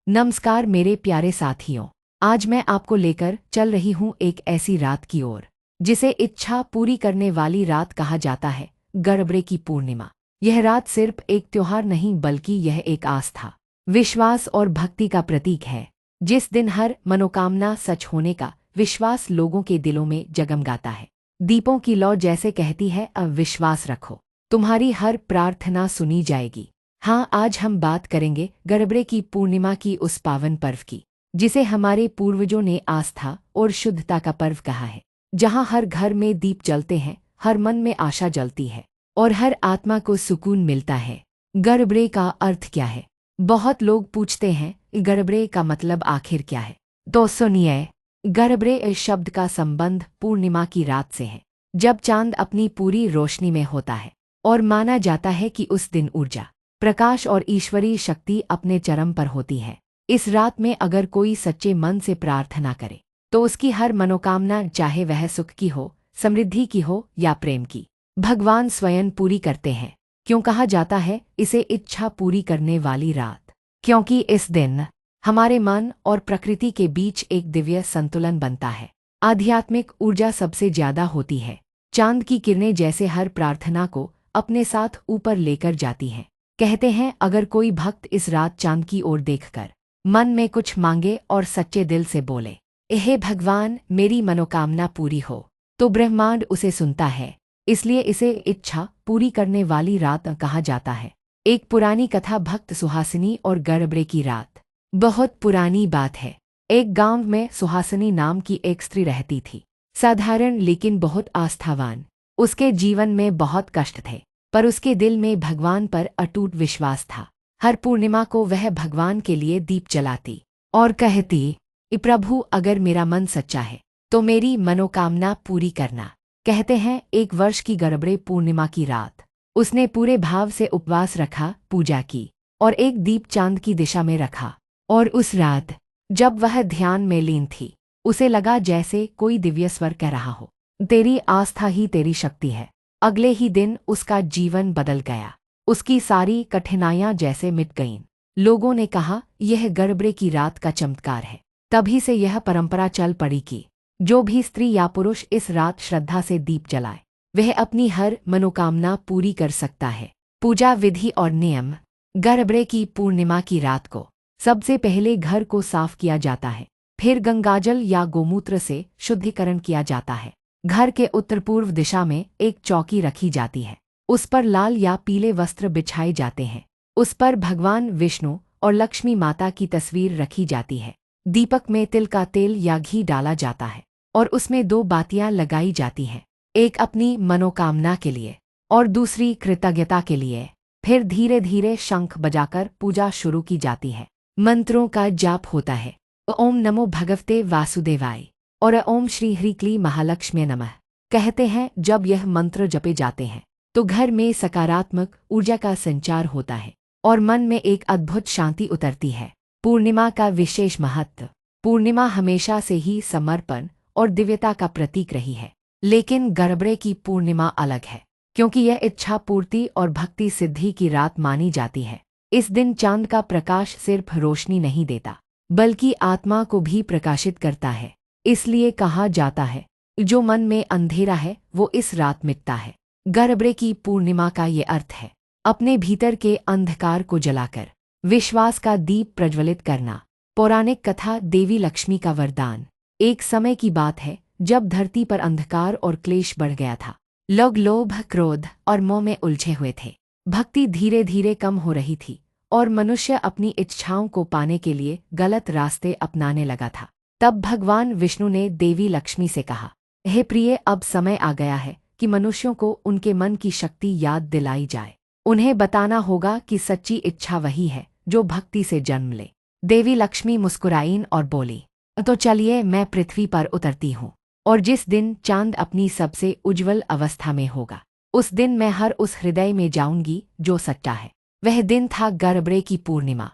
नमस्कार मेरे प्यारे साथियों। आज मैं आपको लेकर चल रही हूँ एक ऐसी रात की ओर जिसे इच्छा पूरी करने वाली रात कहा जाता है, गर्भरे की पूर्णिमा। यह रात सिर्फ एक त्योहार नहीं बल्कि यह एक आस्था, विश्वास और भक्ति का प्रतीक है। जिस दिन हर मनोकामना सच होने का विश्वास लोगों के दिलों में जगमगाता है। दीपों की लौ जैसे कहती है, अब विश्वास रखो, तुम्हारी हर प्रार्थना सुनी जाएगी। हाँ, आज हम बात करेंगे गर्भरे की पूर्णिमा की, उस पावन पर्व की जिसे हमारे पूर्वजों ने आस्था और शुद्धता का पर्व कहा है। जहाँ हर घर में दीप जलते हैं, हर मन में आशा जलती है और हर आत्मा को सुकून मिलता है। गर्भरे का अर्थ क्या है? बहुत लोग पूछते हैं, गर्भरे का मतलब आखिर क्या है? तो सुनिए, गर्भरे इस शब्द का संबंध पूर्णिमा की रात से है, जब चांद अपनी पूरी रोशनी में होता है और माना जाता है कि उस दिन ऊर्जा, प्रकाश और ईश्वरीय शक्ति अपने चरम पर होती है। इस रात में अगर कोई सच्चे मन से प्रार्थना करे तो उसकी हर मनोकामना, चाहे वह सुख की हो, समृद्धि की हो या प्रेम की, भगवान स्वयं पूरी करते हैं। क्यों कहा जाता है इसे इच्छा पूरी करने वाली रात? क्योंकि इस दिन हमारे मन और प्रकृति के बीच एक दिव्य संतुलन बनता है। आध्यात्मिक ऊर्जा सबसे ज्यादा होती है। चांद की किरणें जैसे हर प्रार्थना को अपने साथ ऊपर लेकर जाती हैं। कहते हैं, अगर कोई भक्त इस रात चांद की ओर देखकर मन में कुछ मांगे और सच्चे दिल से बोले, हे भगवान मेरी मनोकामना पूरी हो, तो ब्रह्मांड उसे सुनता है। इसलिए इसे इच्छा पूरी करने वाली रात कहा जाता है। एक पुरानी कथा, भक्त सुहासिनी और गर्भरे की रात। बहुत पुरानी बात है। एक गांव में सुहासिनी नाम की एक स्त्री रहती थी। साधारण लेकिन बहुत आस्थावान। उसके जीवन में बहुत कष्ट थे, पर उसके दिल में भगवान पर अटूट विश्वास था। हर पूर्णिमा को वह भगवान के लिए दीप जलाती और कहती, प्रभु अगर मेरा मन सच्चा है तो मेरी मनोकामना पूरी करना। कहते हैं, एक वर्ष की गर्भरे पूर्णिमा की रात उसने पूरे भाव से उपवास रखा, पूजा की और एक दीप चांद की दिशा में रखा। और उस रात जब वह ध्यान में लीन थी, उसे लगा जैसे कोई दिव्य स्वर कह रहा हो, तेरी आस्था ही तेरी शक्ति है। अगले ही दिन उसका जीवन बदल गया। उसकी सारी कठिनाइयां जैसे मिट गईं। लोगों ने कहा, यह गर्भरे की रात का चमत्कार है। तभी से यह परंपरा चल पड़ी कि जो भी स्त्री या पुरुष इस रात श्रद्धा से दीप जलाए, वह अपनी हर मनोकामना पूरी कर सकता है। पूजा विधि और नियम। गर्भरे की पूर्णिमा की रात को सबसे पहले घर को साफ किया जाता है। फिर गंगाजल या गोमूत्र से शुद्धिकरण किया जाता है। घर के उत्तर पूर्व दिशा में एक चौकी रखी जाती है। उस पर लाल या पीले वस्त्र बिछाए जाते हैं। उस पर भगवान विष्णु और लक्ष्मी माता की तस्वीर रखी जाती है। दीपक में तिल का तेल या घी डाला जाता है और उसमें 2 बातियां लगाई जाती हैं, एक अपनी मनोकामना के लिए और दूसरी कृतज्ञता के लिए। फिर धीरे धीरे शंख बजाकर पूजा शुरू की जाती है। मंत्रों का जाप होता है, ओम नमो भगवते वासुदेवाय और ओम श्री ह्रीक्ली महालक्ष्मी नमः। कहते हैं, जब यह मंत्र जपे जाते हैं तो घर में सकारात्मक ऊर्जा का संचार होता है और मन में एक अद्भुत शांति उतरती है। पूर्णिमा का विशेष महत्व। पूर्णिमा हमेशा से ही समर्पण और दिव्यता का प्रतीक रही है, लेकिन गर्भरे की पूर्णिमा अलग है क्योंकि यह इच्छा पूर्ति और भक्ति सिद्धि की रात मानी जाती है। इस दिन चांद का प्रकाश सिर्फ रोशनी नहीं देता बल्कि आत्मा को भी प्रकाशित करता है। इसलिए कहा जाता है, जो मन में अंधेरा है वो इस रात मिटता है। गर्भरे की पूर्णिमा का ये अर्थ है, अपने भीतर के अंधकार को जलाकर विश्वास का दीप प्रज्वलित करना। पौराणिक कथा, देवी लक्ष्मी का वरदान। एक समय की बात है जब धरती पर अंधकार और क्लेश बढ़ गया था। लोग लोभ, क्रोध और मोह में उलझे हुए थे। भक्ति धीरे धीरे कम हो रही थी और मनुष्य अपनी इच्छाओं को पाने के लिए गलत रास्ते अपनाने लगा था। तब भगवान विष्णु ने देवी लक्ष्मी से कहा, हे प्रिय, अब समय आ गया है कि मनुष्यों को उनके मन की शक्ति याद दिलाई जाए। उन्हें बताना होगा कि सच्ची इच्छा वही है जो भक्ति से जन्म ले। देवी लक्ष्मी मुस्कुराईं और बोली, तो चलिए मैं पृथ्वी पर उतरती हूँ और जिस दिन चांद अपनी सबसे उज्ज्वल अवस्था में होगा, उस दिन मैं हर उस हृदय में जाऊंगी जो सच्चा है। वह दिन था गर्भरे की पूर्णिमा।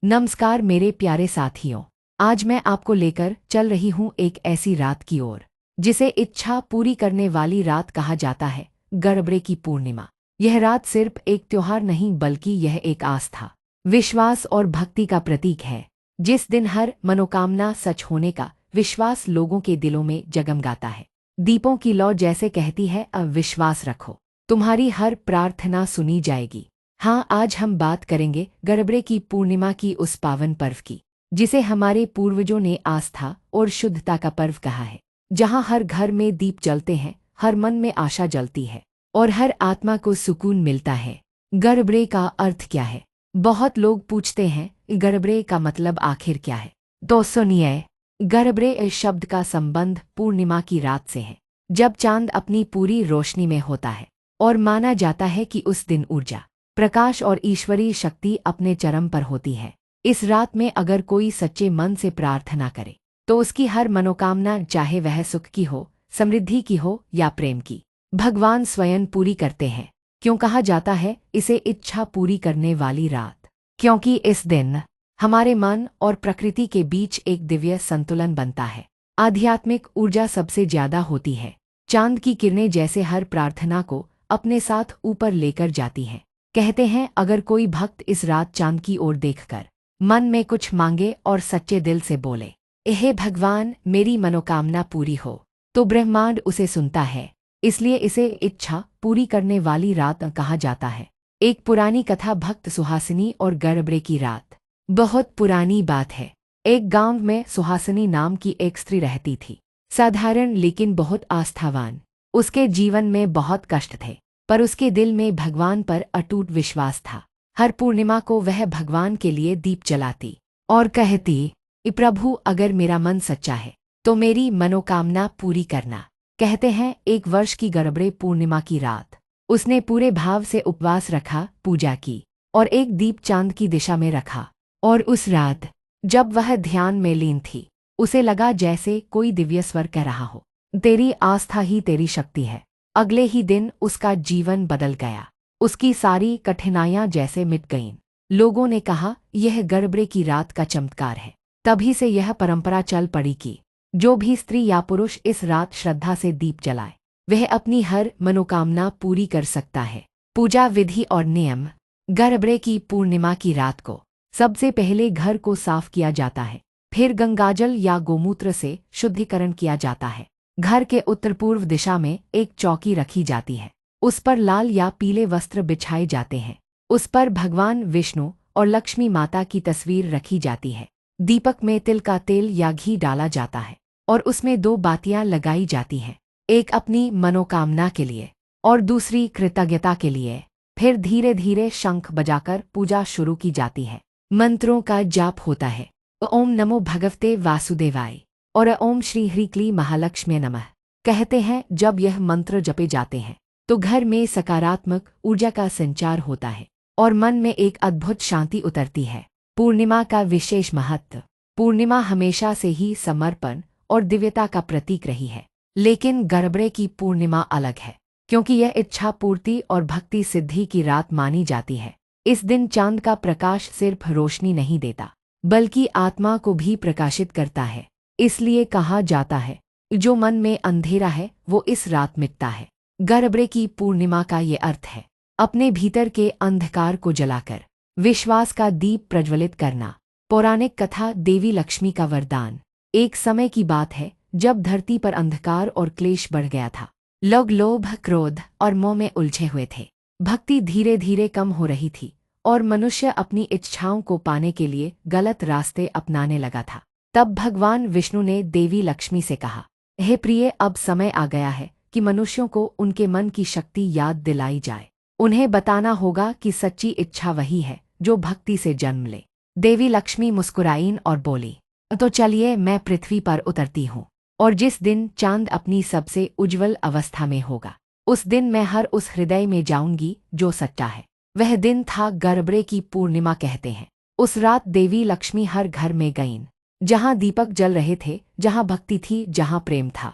नमस्कार मेरे प्यारे साथियों, आज मैं आपको लेकर चल रही हूँ एक ऐसी रात की ओर जिसे इच्छा पूरी करने वाली रात कहा जाता है, गर्भरे की पूर्णिमा। यह रात सिर्फ एक त्योहार नहीं बल्कि यह एक आस्था, विश्वास और भक्ति का प्रतीक है। जिस दिन हर मनोकामना सच होने का विश्वास लोगों के दिलों में जगमगाता है। दीपों की लौ जैसे कहती है, अब विश्वास रखो, तुम्हारी हर प्रार्थना सुनी जाएगी। हाँ, आज हम बात करेंगे गर्भरे की पूर्णिमा की, उस पावन पर्व की जिसे हमारे पूर्वजों ने आस्था और शुद्धता का पर्व कहा है। जहाँ हर घर में दीप जलते हैं, हर मन में आशा जलती है और हर आत्मा को सुकून मिलता है। गर्भरे का अर्थ क्या है? बहुत लोग पूछते हैं, गर्भरे का मतलब आखिर क्या है? तो सुनिए, गर्भरे इस शब्द का संबंध पूर्णिमा की रात से है, जब चांद अपनी पूरी रोशनी में होता है और माना जाता है कि उस दिन ऊर्जा, प्रकाश और ईश्वरीय शक्ति अपने चरम पर होती है। इस रात में अगर कोई सच्चे मन से प्रार्थना करे तो उसकी हर मनोकामना, चाहे वह सुख की हो, समृद्धि की हो या प्रेम की, भगवान स्वयं पूरी करते हैं। क्यों कहा जाता है इसे इच्छा पूरी करने वाली रात? क्योंकि इस दिन हमारे मन और प्रकृति के बीच एक दिव्य संतुलन बनता है। आध्यात्मिक ऊर्जा सबसे ज्यादा होती है। चांद की किरणें जैसे हर प्रार्थना को अपने साथ ऊपर लेकर जाती हैं। कहते हैं, अगर कोई भक्त इस रात चांद की ओर देखकर मन में कुछ मांगे और सच्चे दिल से बोले, हे भगवान, मेरी मनोकामना पूरी हो, तो ब्रह्मांड उसे सुनता है। इसलिए इसे इच्छा पूरी करने वाली रात कहा जाता है। एक पुरानी कथा, भक्त सुहासिनी और गर्भरे की रात। बहुत पुरानी बात है। एक गांव में सुहासिनी नाम की एक स्त्री रहती थी। साधारण लेकिन बहुत आस्थावान। उसके जीवन में बहुत कष्ट थे, पर उसके दिल में भगवान पर अटूट विश्वास था। हर पूर्णिमा को वह भगवान के लिए दीप जलाती और कहती, प्रभु, अगर मेरा मन सच्चा है तो मेरी मनोकामना पूरी करना। कहते हैं, एक वर्ष की गर्भरे पूर्णिमा की रात उसने पूरे भाव से उपवास रखा, पूजा की और एक दीप चांद की दिशा में रखा। और उस रात जब वह ध्यान में लीन थी, उसे लगा जैसे कोई दिव्य स्वर कह रहा हो, तेरी आस्था ही तेरी शक्ति है। अगले ही दिन उसका जीवन बदल गया। उसकी सारी कठिनाइयां जैसे मिट गईं। लोगों ने कहा, यह गर्भरे की रात का चमत्कार है। तभी से यह परंपरा चल पड़ी कि जो भी स्त्री या पुरुष इस रात श्रद्धा से दीप जलाए, वह अपनी हर मनोकामना पूरी कर सकता है। पूजा विधि और नियम। गर्भरे की पूर्णिमा की रात को सबसे पहले घर को साफ किया जाता है, फिर गंगाजल या गोमूत्र से शुद्धिकरण किया जाता है। घर के उत्तर पूर्व दिशा में एक चौकी रखी जाती है। उस पर लाल या पीले वस्त्र बिछाए जाते हैं। उस पर भगवान विष्णु और लक्ष्मी माता की तस्वीर रखी जाती है। दीपक में तिल का तेल या घी डाला जाता है और उसमें 2 बातियां लगाई जाती हैं, एक अपनी मनोकामना के लिए और दूसरी कृतज्ञता के लिए। फिर धीरे धीरे शंख बजाकर पूजा शुरू की जाती है। मंत्रों का जाप होता है, ओम नमो भगवते वासुदेवाय और ओम श्री ह्रीक्ली महालक्ष्मी नमः। कहते हैं, जब यह मंत्र जपे जाते हैं तो घर में सकारात्मक ऊर्जा का संचार होता है और मन में एक अद्भुत शांति उतरती है। पूर्णिमा का विशेष महत्व। पूर्णिमा हमेशा से ही समर्पण और दिव्यता का प्रतीक रही है, लेकिन गर्भरे की पूर्णिमा अलग है, क्योंकि यह इच्छा पूर्ति और भक्ति सिद्धि की रात मानी जाती है। इस दिन चांद का प्रकाश सिर्फ रोशनी नहीं देता, बल्कि आत्मा को भी प्रकाशित करता है। इसलिए कहा जाता है, जो मन में अंधेरा है वो इस रात मिटता है। गर्भरे की पूर्णिमा का ये अर्थ है, अपने भीतर के अंधकार को जलाकर विश्वास का दीप प्रज्वलित करना। पौराणिक कथा, देवी लक्ष्मी का वरदान। एक समय की बात है जब धरती पर अंधकार और क्लेश बढ़ गया था। लोग लोभ, क्रोध और मोह में उलझे हुए थे। भक्ति धीरे धीरे कम हो रही थी और मनुष्य अपनी इच्छाओं को पाने के लिए गलत रास्ते अपनाने लगा था। तब भगवान विष्णु ने देवी लक्ष्मी से कहा, हे प्रिय, अब समय आ गया है कि मनुष्यों को उनके मन की शक्ति याद दिलाई जाए। उन्हें बताना होगा कि सच्ची इच्छा वही है जो भक्ति से जन्म ले। देवी लक्ष्मी मुस्कुराईं और बोली, तो चलिए, मैं पृथ्वी पर उतरती हूँ और जिस दिन चांद अपनी सबसे उज्जवल अवस्था में होगा, उस दिन मैं हर उस हृदय में जाऊंगी जो सच्चा है। वह दिन था गर्भरे की पूर्णिमा। कहते हैं, उस रात देवी लक्ष्मी हर घर में गईं, जहाँ दीपक जल रहे थे, जहाँ भक्ति थी, जहाँ प्रेम था,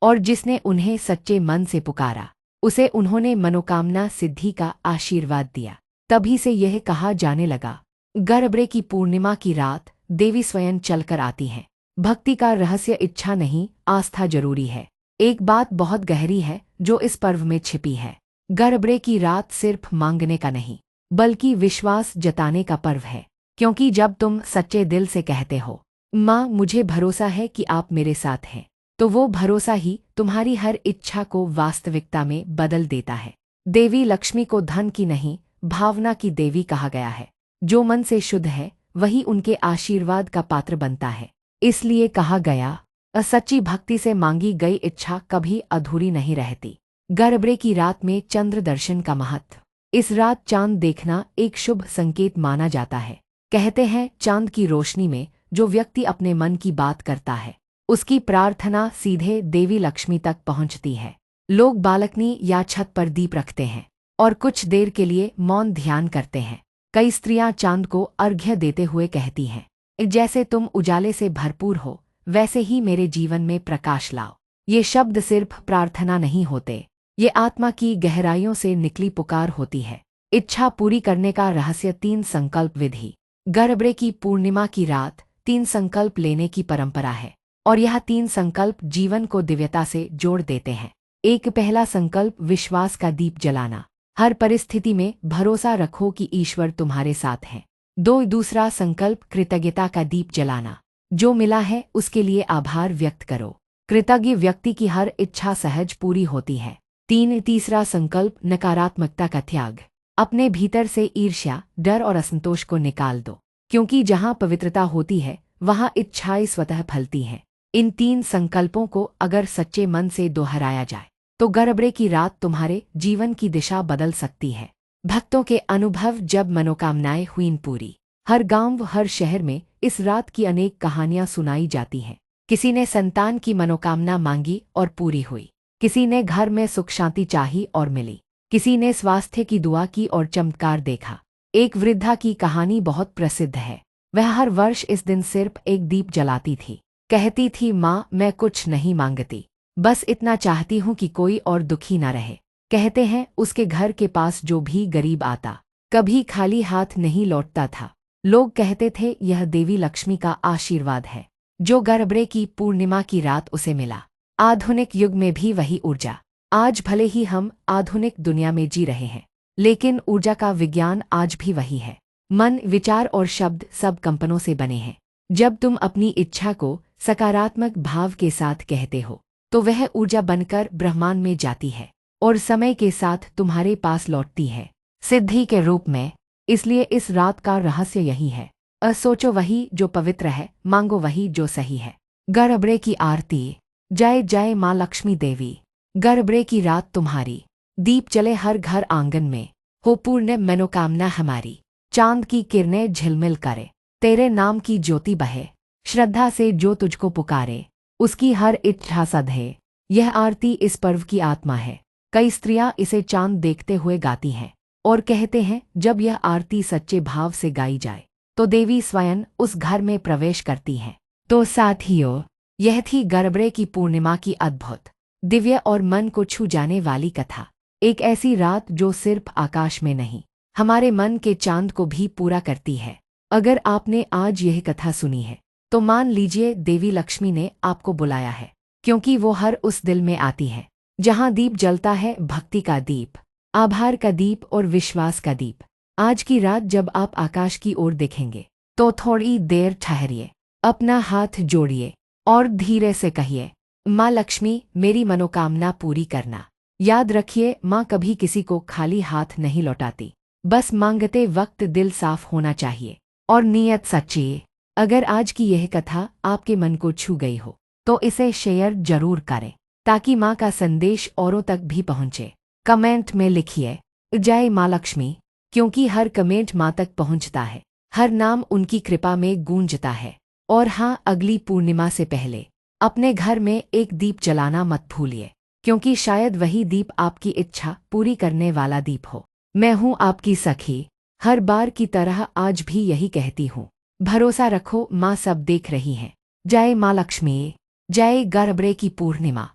और जिसने उन्हें सच्चे मन से पुकारा, उसे उन्होंने मनोकामना सिद्धि का आशीर्वाद दिया। तभी से यह कहा जाने लगा, गर्भरे की पूर्णिमा की रात देवी स्वयं चलकर आती हैं। भक्ति का रहस्य इच्छा नहीं, आस्था जरूरी है। एक बात बहुत गहरी है जो इस पर्व में छिपी है। गर्भरे की रात सिर्फ मांगने का नहीं, बल्कि विश्वास जताने का पर्व है। क्योंकि जब तुम सच्चे दिल से कहते हो, माँ मुझे भरोसा है कि आप मेरे साथ हैं, तो वो भरोसा ही तुम्हारी हर इच्छा को वास्तविकता में बदल देता है। देवी लक्ष्मी को धन की नहीं, भावना की देवी कहा गया है। जो मन से शुद्ध है वही उनके आशीर्वाद का पात्र बनता है। इसलिए कहा गया, सच्ची भक्ति से मांगी गई इच्छा कभी अधूरी नहीं रहती। गर्भरे की रात में चंद्र दर्शन का महत्व। इस रात चांद देखना एक शुभ संकेत माना जाता है। कहते हैं चांद की रोशनी में जो व्यक्ति अपने मन की बात करता है उसकी प्रार्थना सीधे देवी लक्ष्मी तक पहुंचती है। लोग बालकनी या छत पर दीप रखते हैं और कुछ देर के लिए मौन ध्यान करते हैं। कई स्त्रियां चांद को अर्घ्य देते हुए कहती हैं, जैसे तुम उजाले से भरपूर हो वैसे ही मेरे जीवन में प्रकाश लाओ। ये शब्द सिर्फ प्रार्थना नहीं होते, ये आत्मा की गहराइयों से निकली पुकार होती है। इच्छा पूरी करने का रहस्य 3 संकल्प विधि। गर्भरे की पूर्णिमा की रात 3 संकल्प लेने की परंपरा है और यह 3 संकल्प जीवन को दिव्यता से जोड़ देते हैं। एक पहला संकल्प विश्वास का दीप जलाना। हर परिस्थिति में भरोसा रखो कि ईश्वर तुम्हारे साथ है। दूसरा संकल्प कृतज्ञता का दीप जलाना। जो मिला है उसके लिए आभार व्यक्त करो। कृतज्ञ व्यक्ति की हर इच्छा सहज पूरी होती है। तीसरा संकल्प नकारात्मकता का त्याग। अपने भीतर से ईर्ष्या, डर और असंतोष को निकाल दो, क्योंकि जहाँ पवित्रता होती है वहाँ इच्छाएं स्वतः फलती हैं। इन 3 संकल्पों को अगर सच्चे मन से दोहराया जाए तो गर्भरे की रात तुम्हारे जीवन की दिशा बदल सकती है। भक्तों के अनुभव जब मनोकामनाएं हुईं पूरी। हर गांव हर शहर में इस रात की अनेक कहानियां सुनाई जाती हैं। किसी ने संतान की मनोकामना मांगी और पूरी हुई, किसी ने घर में सुख शांति चाही और मिली, किसी ने स्वास्थ्य की दुआ की और चमत्कार देखा। एक वृद्धा की कहानी बहुत प्रसिद्ध है। वह हर वर्ष इस दिन सिर्फ एक दीप जलाती थी। कहती थी, माँ मैं कुछ नहीं मांगती, बस इतना चाहती हूँ कि कोई और दुखी न रहे। कहते हैं उसके घर के पास जो भी गरीब आता कभी खाली हाथ नहीं लौटता था। लोग कहते थे यह देवी लक्ष्मी का आशीर्वाद है जो गर्भरे की पूर्णिमा की रात उसे मिला। आधुनिक युग में भी वही ऊर्जा। आज भले ही हम आधुनिक दुनिया में जी रहे हैं, लेकिन ऊर्जा का विज्ञान आज भी वही है। मन, विचार और शब्द सब कंपनों से बने हैं। जब तुम अपनी इच्छा को सकारात्मक भाव के साथ कहते हो तो वह ऊर्जा बनकर ब्रह्मांड में जाती है और समय के साथ तुम्हारे पास लौटती है सिद्धि के रूप में। इसलिए इस रात का रहस्य यही है, सोचो वही जो पवित्र है, मांगो वही जो सही है। गर्भरे की आरती। जय जय माँ लक्ष्मी देवी। गर्भरे की रात तुम्हारी। दीप चले हर घर आंगन में, हो पूर्ण मनोकामना हमारी। चांद की किरणें झिलमिल करे, तेरे नाम की ज्योति बहे। श्रद्धा से जो तुझको पुकारे उसकी हर इच्छा सधे। यह आरती इस पर्व की आत्मा है। कई स्त्रियां इसे चांद देखते हुए गाती हैं और कहते हैं जब यह आरती सच्चे भाव से गाई जाए तो देवी स्वयं उस घर में प्रवेश करती हैं। तो साथियों, यह थी गर्भरे की पूर्णिमा की अद्भुत, दिव्य और मन को छू जाने वाली कथा। एक ऐसी रात जो सिर्फ आकाश में नहीं, हमारे मन के चांद को भी पूरा करती है। अगर आपने आज यह कथा सुनी है तो मान लीजिए देवी लक्ष्मी ने आपको बुलाया है, क्योंकि वो हर उस दिल में आती है जहां दीप जलता है, भक्ति का दीप, आभार का दीप और विश्वास का दीप। आज की रात जब आप आकाश की ओर देखेंगे तो थोड़ी देर ठहरिए, अपना हाथ जोड़िए और धीरे से कहिए, माँ लक्ष्मी मेरी मनोकामना पूरी करना। याद रखिए, माँ कभी किसी को खाली हाथ नहीं लौटाती, बस मांगते वक्त दिल साफ होना चाहिए और नीयत सच्ची। अगर आज की यह कथा आपके मन को छू गई हो तो इसे शेयर जरूर करें ताकि माँ का संदेश औरों तक भी पहुँचे। कमेंट में लिखिए जय माँ लक्ष्मी, क्योंकि हर कमेंट माँ तक पहुँचता है, हर नाम उनकी कृपा में गूंजता है। और हाँ, अगली पूर्णिमा से पहले अपने घर में एक दीप जलाना मत भूलिए, क्योंकि शायद वही दीप आपकी इच्छा पूरी करने वाला दीप हो। मैं हूँ आपकी सखी, हर बार की तरह आज भी यही कहती हूँ, भरोसा रखो, माँ सब देख रही हैं। जय माँ लक्ष्मी। जय गर्भरे की पूर्णिमा।